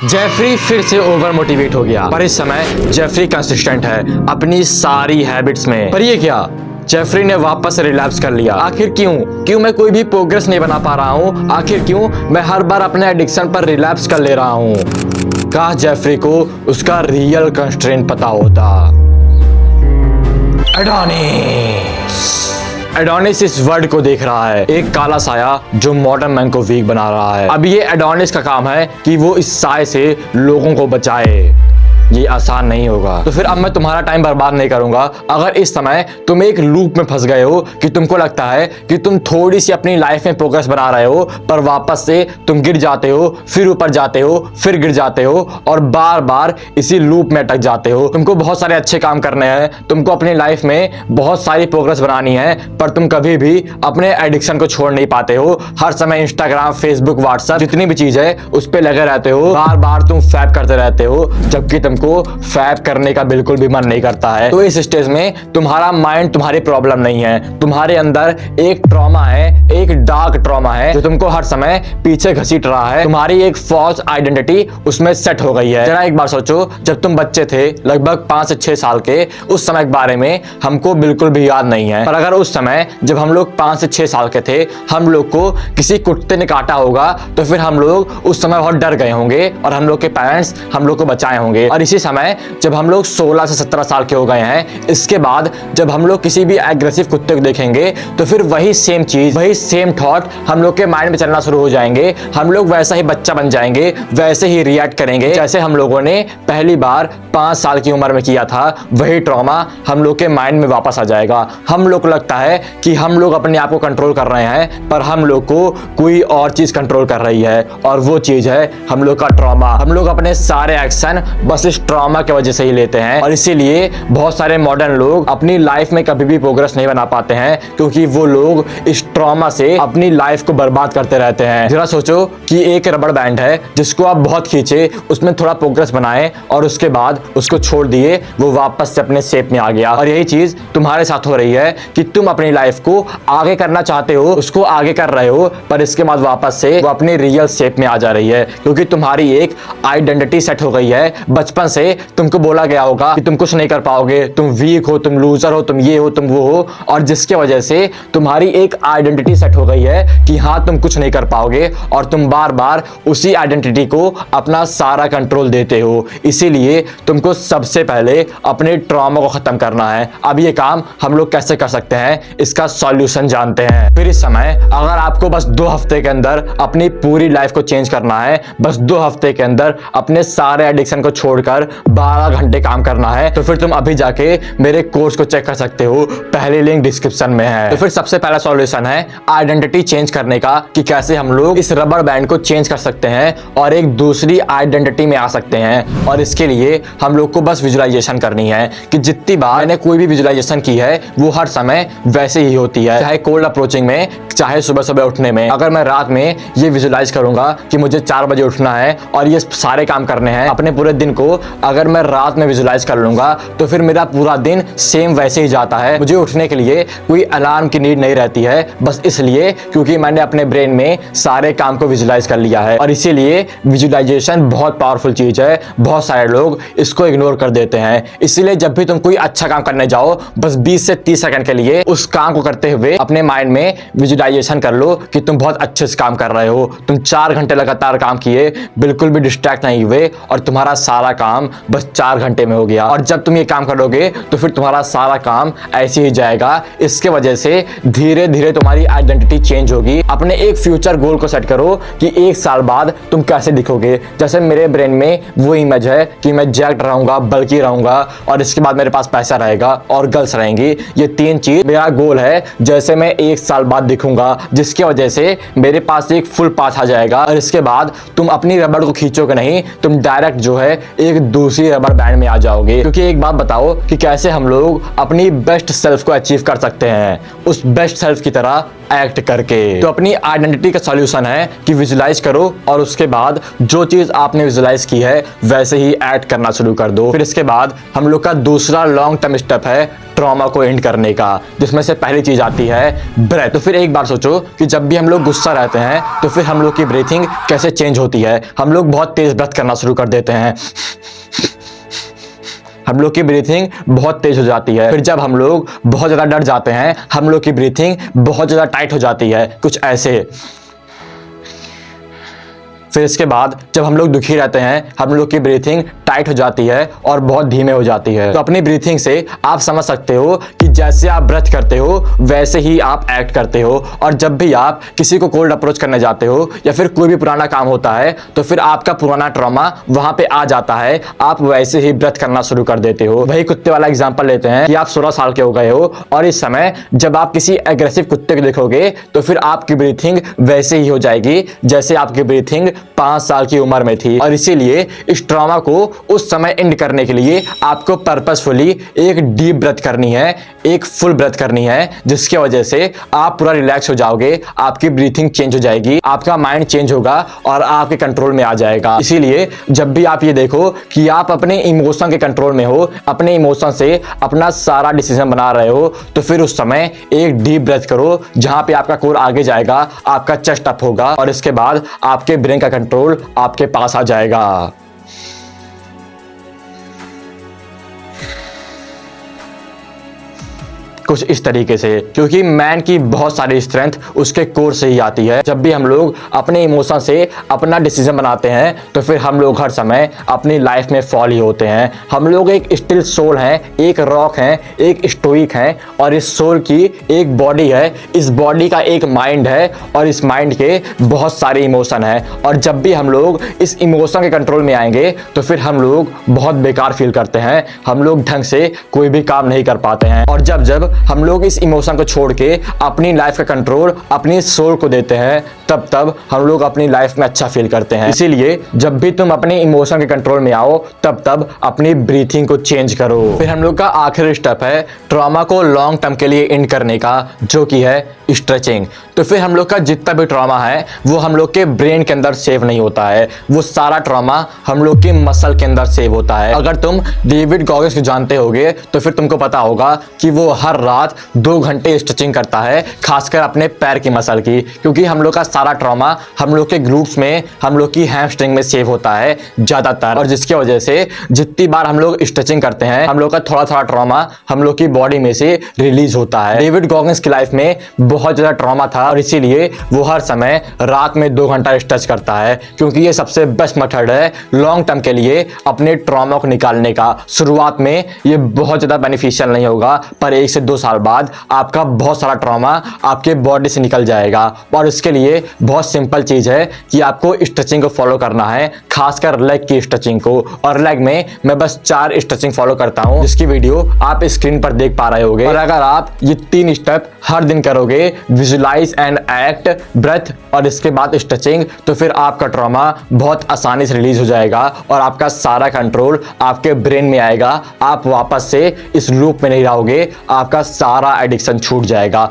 Jeffrey फिर से over motivate हो गया, पर इस समय जेफरी कंसिस्टेंट है अपनी सारी हैबिट्स में। पर ये क्या, जेफरी ने वापस रिलैप्स कर लिया। आखिर क्यों मैं कोई भी प्रोग्रेस नहीं बना पा रहा हूँ? आखिर क्यों मैं हर बार अपने एडिक्शन पर रिलैप्स कर ले रहा हूँ? काश जेफरी को उसका रियल कंस्ट्रेंट पता होता। एडोनिस इस वर्ड को देख रहा है, एक काला साया जो मॉडर्न मैन को वीक बना रहा है। अब ये एडोनिस का काम है कि वो इस साए से लोगों को बचाए। ये आसान नहीं होगा। तो फिर अब मैं तुम्हारा टाइम बर्बाद नहीं करूंगा। अगर इस समय तुम एक लूप में फंस गए हो कि तुमको लगता है कि तुम थोड़ी सी अपनी लाइफ में प्रोग्रेस बना रहे हो, पर वापस से तुम गिर जाते हो, फिर ऊपर जाते हो, फिर गिर जाते हो और बार बार इसी लूप में अटक जाते हो। तुमको बहुत सारे अच्छे काम करने हैं, तुमको अपनी लाइफ में बहुत सारी प्रोग्रेस बनानी है, पर तुम कभी भी अपने एडिक्शन को छोड़ नहीं पाते हो। हर समय इंस्टाग्राम, फेसबुक, व्हाट्सएप जितनी भी चीज है उस पर लगे रहते हो। बार बार तुम फैब करते रहते हो, जबकि तुमको फैब करने का बिल्कुल भी मन नहीं करता है। तो इस स्टेज में तुम्हारा माइंड तुम्हारी प्रॉब्लम नहीं है, तुम्हारे अंदर एक ट्रॉमा है, एक डार्क ट्रॉमा है जो तुमको हर समय पीछे घसीट रहा है। तुम्हारी एक फॉल्स आइडेंटिटी उसमें सेट हो गई है। जरा एक बार सोचो, जब तुम बच्चे थे लगभग 5 से 6 साल के, उस समय के बारे में हमको बिल्कुल भी याद नहीं है, पर अगर उस समय जब हम लोग 5 से 6 साल के थे, हम लोग को किसी कुत्ते ने काटा होगा तो फिर हम लोग उस समय बहुत डर गए होंगे और हम लोग के पेरेंट्स हम लोग को बचाए होंगे। और इसी समय जब हम लोग 16 से 17 साल के हो गए हैं, इसके बाद जब हम लोग किसी भी एग्रेसिव कुत्ते को देखेंगे तो फिर वही सेम चीज, वही सेम थॉट हम लोग के माइंड में चलना शुरू हो जाएंगे। हम लोग वैसा ही बच्चा बन जाएंगे, वैसे ही रिएक्ट करेंगे जैसे हम लोगों ने पहली बार 5 साल की उम्र में किया था। वही ट्रॉमा हम लोग के माइंड में वापस आ जाएगा। हम लोग को लगता है कि हम लोग अपने आप को कंट्रोल कर रहे हैं, पर हम लोग को कोई और चीज कंट्रोल कर रही है, और वो चीज है हम लोग का ट्रॉमा। हम लोग अपने सारे एक्शन बस इस ट्रॉमा की वजह से ही लेते हैं, और इसीलिए बहुत सारे मॉडर्न लोग अपनी लाइफ में कभी भी प्रोग्रेस नहीं बना पाते हैं, क्योंकि वो लोग इस ट्रॉमा से अपनी लाइफ को बर्बाद करते रहते हैं। जरा सोचो कि एक रबड़ बैंड है जिसको आप बहुत खींचे, उसमें थोड़ा प्रोग्रेस बनाए और उसके बाद उसको छोड़ दिए, वो वापस से अपने शेप में आ गया। और यही चीज तुम्हारे साथ हो रही है कि तुम अपनी लाइफ को आगे करना चाहते हो, उसको आगे कर रहे हो, पर इसके बाद वापस से वो अपनी रियल शेप में आ जा रही है, क्योंकि तुम्हारी एक आइडेंटिटी सेट हो गई है। बचपन से तुमको बोला गया होगा कि तुम कुछ नहीं कर पाओगे, तुम वीक हो, तुम लूजर हो, तुम ये हो, तुम वो हो, और जिसके वजह से तुम्हारी एक आइडेंटिटी सेट हो गई है कि हाँ तुम कुछ नहीं कर पाओगे, और तुम बार बार उसी आइडेंटिटी को अपना सारा कंट्रोल देते हो। इसीलिए तुमको सबसे पहले अपने ट्रॉमा को खत्म करना है। अब ये काम हम लोग कैसे कर सकते हैं, इसका सॉल्यूशन जानते हैं। फिर इस समय अगर आपको बस 2 हफ्ते के अंदर अपनी पूरी लाइफ को चेंज करना है, बस 2 हफ्ते के अंदर अपने सारे एडिक्शन को छोड़कर 12 घंटे काम करना है, तो फिर तुम अभी जाके मेरे कोर्स को चेक कर सकते हो, पहली लिंक डिस्क्रिप्शन में है। तो फिर सबसे पहला सॉल्यूशन है आइडेंटिटी चेंज करने का, कि कैसे हम लोग इस रबर बैंड को चेंज कर सकते हैं और एक दूसरी आइडेंटिटी में आ सकते हैं। और इसके लिए हम लोग को बस विजुअलाइजेशन करनी है कि जितनी बार मैंने कोई भी विजुअलाइजेशन की है वो हर समय वैसे ही होती है, चाहे कोल्ड अप्रोचिंग में, चाहे सुबह सुबह उठने में। अगर मैं रात में ये विजुअलाइज करूंगा कि मुझे 4 बजे उठना है और ये सारे काम करने हैं अपने पूरे दिन को, अगर मैं रात में विजुअलाइज कर लूंगा तो फिर मेरा पूरा दिन सेम वैसे ही जाता है। मुझे उठने के लिए कोई अलार्म की नीड नहीं रहती है, बस इसलिए क्योंकि मैंने अपने ब्रेन में सारे काम को विजुअलाइज कर लिया है। और इसीलिए विजुअलाइजेशन बहुत पावरफुल चीज है, बहुत सारे लोग इसको इग्नोर कर देते हैं। इसीलिए जब भी तुम कोई अच्छा काम करने जाओ, बस 20 से 30 सेकंड के लिए उस काम को करते हुए अपने माइंड में विजुअलाइजेशन कर लो कि तुम बहुत अच्छे से काम कर रहे हो। तुम 4 घंटे लगातार काम किए, बिल्कुल भी डिस्ट्रैक्ट नहीं हुए, और तुम्हारा सारा काम बस 4 घंटे में हो गया। और जब तुम ये काम करोगे तो फिर तुम्हारा सारा काम ऐसे ही जाएगा। इसके वजह से धीरे धीरे तुम्हारी आइडेंटिटी चेंज होगी। अपने एक फ्यूचर गोल को सेट करो कि 1 साल बाद तुम कैसे दिखोगे। जैसे मेरे ब्रेन में वो इमेज है कि मैं जैक्ट रहूंगा, बल्कि रहूंगा, और इसके बाद मेरे पास पैसा रहेगा और गर्ल्स रहेंगी। ये 3 चीज मेरा गोल है, जैसे मैं 1 साल बाद दिखूंगा, जिसकी वजह से मेरे पास एक फुल पाथ आ जाएगा। और इसके बाद तुम अपनी रबड़ को खींचोगे नहीं, तुम डायरेक्ट जो है एक दूसरी रबड़ बैंड में आ जाओगे। क्योंकि एक बात बताओ कि कैसे हम लोग अपनी बेस्ट सेल्फ को अचीव कर सकते हैं। उस बेस्ट सेल्फ की तरह एक्ट करके। तो अपनी आइडेंटिटी का सॉल्यूशन है कि विजुलाइज करो और उसके बाद जो चीज आपने विजुलाइज की है वैसे ही एक्ट करना शुरू कर दो। फिर इसके बाद हम लोग का दूसरा लॉन्ग टर्म स्टेप है ट्रॉमा को एंड करने का, जिसमें से पहली चीज आती है ब्रेथ। तो फिर एक बार सोचो कि जब भी हम लोग गुस्सा रहते हैं तो फिर हम लोग की ब्रीथिंग कैसे चेंज होती है। हम लोग बहुत तेज ब्रेथ करना शुरू कर देते हैं, हम लोग की ब्रीथिंग बहुत तेज हो जाती है। फिर जब हम लोग बहुत ज्यादा डर जाते हैं हम लोग की ब्रीथिंग बहुत ज्यादा टाइट हो जाती है, कुछ ऐसे। फिर इसके बाद जब हम लोग दुखी रहते हैं हम लोग की ब्रीथिंग टाइट हो जाती है और बहुत धीमे हो जाती है। तो अपनी ब्रीथिंग से आप समझ सकते हो कि जैसे आप ब्रेथ करते हो वैसे ही आप एक्ट करते हो। और जब भी आप किसी को कोल्ड अप्रोच करने जाते हो या फिर कोई भी पुराना काम होता है तो फिर आपका पुराना ट्रॉमा वहां पे आ जाता है, आप वैसे ही ब्रेथ करना शुरू कर देते हो। वही कुत्ते वाला एग्जाम्पल लेते हैं कि आप 16 साल के हो गए हो और इस समय जब आप किसी एग्रेसिव कुत्ते को देखोगे तो फिर आपकी ब्रीथिंग वैसे ही हो जाएगी जैसे आपकी ब्रीथिंग 5 साल की उम्र में थी। और इसीलिए इस ट्रॉमा को उस समय एंड करने के लिए आपको पर्पसफुली एक डीप ब्रेथ करनी है, एक फुल ब्रेथ करनी है, जिसकी वजह से आप पूरा रिलैक्स हो जाओगे, आपकी ब्रीथिंग चेंज हो जाएगी, आपका माइंड चेंज होगा और आपके कंट्रोल में आ जाएगा। इसीलिए जब भी आप ये देखो कि आप अपने इमोशन के कंट्रोल में हो, अपने इमोशन से अपना सारा डिसीजन बना रहे हो, तो फिर उस समय एक डीप ब्रेथ करो जहां पे आपका कोर आगे जाएगा, आपका चेस्ट अप होगा और इसके बाद आपके ब्रेन का कंट्रोल आपके पास आ जाएगा। कुछ इस तरीके से, क्योंकि मैन की बहुत सारी स्ट्रेंथ उसके कोर से ही आती है। जब भी हम लोग अपने इमोशन से अपना डिसीजन बनाते हैं तो फिर हम लोग हर समय अपनी लाइफ में फॉल ही होते हैं। हम लोग एक स्टिल सोल हैं, एक रॉक हैं, एक स्टोइक हैं और इस सोल की एक बॉडी है, इस बॉडी का एक माइंड है और इस माइंड के बहुत सारे इमोशन है। और जब भी हम लोग इस इमोशन के कंट्रोल में आएंगे तो फिर हम लोग बहुत बेकार फील करते हैं, हम लोग ढंग से कोई भी काम नहीं कर पाते हैं। और जब जब हम लोग इस इमोशन को छोड़ के अपनी लाइफ का कंट्रोल अपनी सोल को देते हैं तब तब हम लोग अपनी लाइफ में अच्छा फील करते हैं। इसीलिए जब भी तुम अपने इमोशन के कंट्रोल में आओ तब तब अपनी ब्रीथिंग को चेंज करो। फिर हम लोग का आखिरी स्टेप है ट्रॉमा को लॉन्ग टर्म के लिए एंड करने का, जो कि है स्ट्रेचिंग। तो फिर हम लोग का जितना भी ट्रॉमा है वो हम लोग के ब्रेन के अंदर सेव नहीं होता है, वो सारा ट्रॉमा हम लोग के मसल के अंदर सेव होता है। अगर तुम डेविड गॉगिंस को जानते होगे तो फिर तुमको पता होगा कि वो हर रात 2 घंटे स्ट्रेचिंग करता है, खासकर अपने पैर की मसल की, क्योंकि हम लोग का सारा ट्रॉमा हम लोग के ग्रुप्स में, हम लोग की हैमस्ट्रिंग में सेव होता है ज्यादातर। और जिसकी वजह से जितनी बार हम लोग स्ट्रेचिंग करते हैं हम लोग का थोड़ा थोड़ा ट्रॉमा हम लोग की बॉडी में से रिलीज होता है। डेविड गॉगिंस की लाइफ में बहुत ज्यादा ट्रॉमा था और इसीलिए वो हर समय रात में 2 घंटा स्ट्रेच करता है, क्योंकि ये सबसे बेस्ट मेथड है लॉन्ग टर्म के लिए अपने ट्रॉमा को निकालने का। शुरुआत में ये बहुत ज्यादा बेनिफिशियल नहीं होगा, पर 1 से 2 साल बाद आपका बहुत सारा ट्रॉमा आपके बॉडी से निकल जाएगा। और इसके लिए बहुत सिंपल चीज है कि आपको स्ट्रेचिंग को फॉलो करना है, खासकर लेग की स्ट्रेचिंग को। और लेग में मैं बस 4 स्ट्रेचिंग फॉलो करता हूं, जिसकी वीडियो आप स्क्रीन पर देख पा रहे होंगे। और अगर आप ये 3 स्टेप हर दिन करोगे, विजुलाइज एंड एक्ट, ब्रेथ और इसके बाद स्ट्रेचिंग, तो फिर आपका ट्रॉमा बहुत आसानी से रिलीज हो जाएगा और आपका सारा कंट्रोल आपके ब्रेन में आएगा। आप वापस से इस लूप में नहीं रहोगे, आपका सारा एडिक्शन छूट जाएगा।